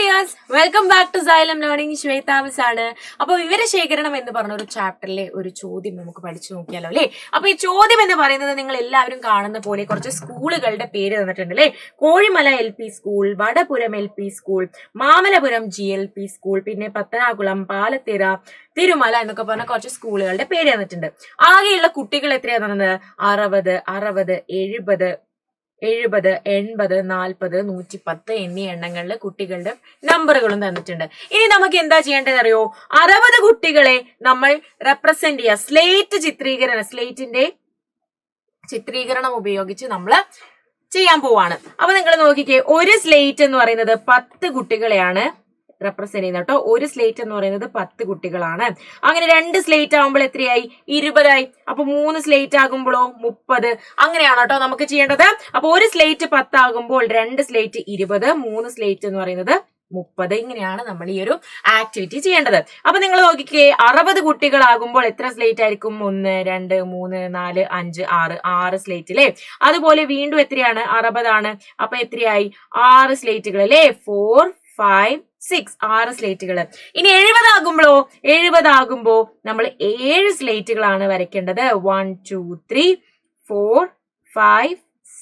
Dears, welcome back to Xylem learning. Shwetha miss ആണ്. അപ്പൊ വിവരശേഖരണം എന്ന് പറഞ്ഞ ഒരു ചാപ്റ്ററിലെ ഒരു ചോദ്യം നമുക്ക് പഠിച്ചു നോക്കിയാലോ അല്ലെ. അപ്പൊ ഈ ചോദ്യം എന്ന് പറയുന്നത് നിങ്ങൾ എല്ലാവരും കാണുന്ന പോലെ കുറച്ച് സ്കൂളുകളുടെ പേര് തന്നിട്ടുണ്ട് അല്ലെ. Kozhimala LP school, Vadapuram LP school, Mamalapuram GLP school, പിന്നെ പത്തനാകുളം, പാലത്തിറ, തിരുമല എന്നൊക്കെ പറഞ്ഞ കുറച്ച് സ്കൂളുകളുടെ പേര് തന്നിട്ടുണ്ട്. ആകെയുള്ള കുട്ടികൾ എത്രയാ തന്നത്? 60, 70, 70, 70, 80, 40, 110 എന്നീ എണ്ണങ്ങളിൽ കുട്ടികളുടെ നമ്പറുകളും തന്നിട്ടുണ്ട്. ഇനി നമുക്ക് എന്താ ചെയ്യേണ്ടത് അറിയോ? 60 കുട്ടികളെ നമ്മൾ റെപ്രസെന്റ് ചെയ്യുക. സ്ലേറ്റിന്റെ ചിത്രീകരണം ഉപയോഗിച്ച് നമ്മൾ ചെയ്യാൻ പോവാണ്. അപ്പൊ നിങ്ങൾ നോക്കിക്കേ, ഒരു സ്ലേറ്റ് എന്ന് പറയുന്നത് 10 കുട്ടികളെയാണ് റെപ്രസെന്റ് ചെയ്യുന്നത് കേട്ടോ. ഒരു സ്ലേറ്റ് എന്ന് പറയുന്നത് 10 കുട്ടികളാണ്. അങ്ങനെ 2 സ്ലേറ്റ് ആകുമ്പോൾ എത്രയായി? 20 ആയി. അപ്പൊ 3 സ്ലേറ്റ് ആകുമ്പോഴോ 30. അങ്ങനെയാണ് കേട്ടോ നമുക്ക് ചെയ്യേണ്ടത്. അപ്പൊ ഒരു സ്ലേറ്റ് 10 ആകുമ്പോൾ 2 സ്ലേറ്റ് 20, 3 സ്ലേറ്റ് എന്ന് പറയുന്നത് 30. ഇങ്ങനെയാണ് നമ്മൾ ഈ ഒരു ആക്ടിവിറ്റി ചെയ്യേണ്ടത്. അപ്പൊ നിങ്ങൾ നോക്കിക്കേ, 60 കുട്ടികളാകുമ്പോൾ എത്ര സ്ലേറ്റ് ആയിരിക്കും? 1, 2, 3, 4, 5, 6 സ്ലേറ്റ് അല്ലേ. അതുപോലെ വീണ്ടും എത്രയാണ്? 60 ആണ്. അപ്പൊ എത്രയായി? 6 സ്ലേറ്റുകൾ അല്ലേ. 4, 5, 6 6 സ്ലേറ്റുകൾ. ഇനി 70 ആകുമ്പോ നമ്മൾ 7 സ്ലേറ്റുകളാണ് വരയ്ക്കേണ്ടത്. 1, 2, 3, 4, 5,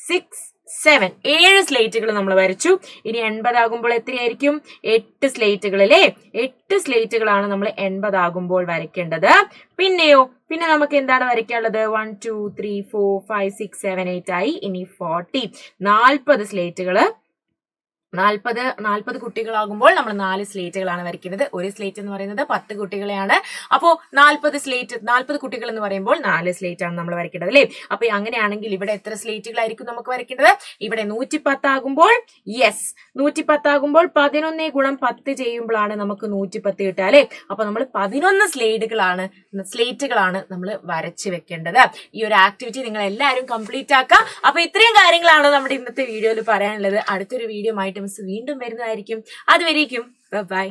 6, 7 7 സ്ലേറ്റുകൾ നമ്മൾ വരച്ചു. ഇനി 80 ആകുമ്പോൾ എത്രയായിരിക്കും? 8 സ്ലേറ്റുകൾ അല്ലേ. 8 സ്ലേറ്റുകളാണ് നമ്മൾ 80 ആകുമ്പോൾ വരയ്ക്കേണ്ടത്. പിന്നെ നമുക്ക് എന്താണ് വരയ്ക്കാനുള്ളത്? 1, 2, 3, 4, 5, 6, 7, 8 ആയി. ഇനി 40 40 സ്ലേറ്റുകള്. 40 കുട്ടികളാകുമ്പോൾ നമ്മൾ 4 സ്ലേറ്റുകളാണ് വരയ്ക്കുന്നത്. ഒരു സ്ലേറ്റ് എന്ന് പറയുന്നത് 10 കുട്ടികളെയാണ്. അപ്പോ 40 കുട്ടികൾ എന്ന് പറയുമ്പോൾ 4 സ്ലേറ്റ് ആണ് നമ്മൾ വരയ്ക്കേണ്ടത് അല്ലേ. അപ്പൊ അങ്ങനെയാണെങ്കിൽ ഇവിടെ എത്ര സ്ലേറ്റുകളായിരിക്കും നമുക്ക് വരയ്ക്കേണ്ടത്? ഇവിടെ 110 ആകുമ്പോൾ 110 ആകുമ്പോൾ 11 ഗുണം 10 ചെയ്യുമ്പോഴാണ് നമുക്ക് 110 കിട്ടുക അല്ലെ. അപ്പൊ നമ്മൾ 11 സ്ലേറ്റുകളാണ് നമ്മൾ വരച്ച് വെക്കേണ്ടത്. ഈ ഒരു ആക്ടിവിറ്റി നിങ്ങൾ എല്ലാവരും കംപ്ലീറ്റ് ആക്കുക. അപ്പൊ ഇത്രയും കാര്യങ്ങളാണ് നമ്മുടെ ഇന്നത്തെ വീഡിയോയിൽ പറയാനുള്ളത്. അടുത്തൊരു വീഡിയോ ആയിട്ട് വീണ്ടും വരുന്നതായിരിക്കും. അതുവരേക്കും ബൈ.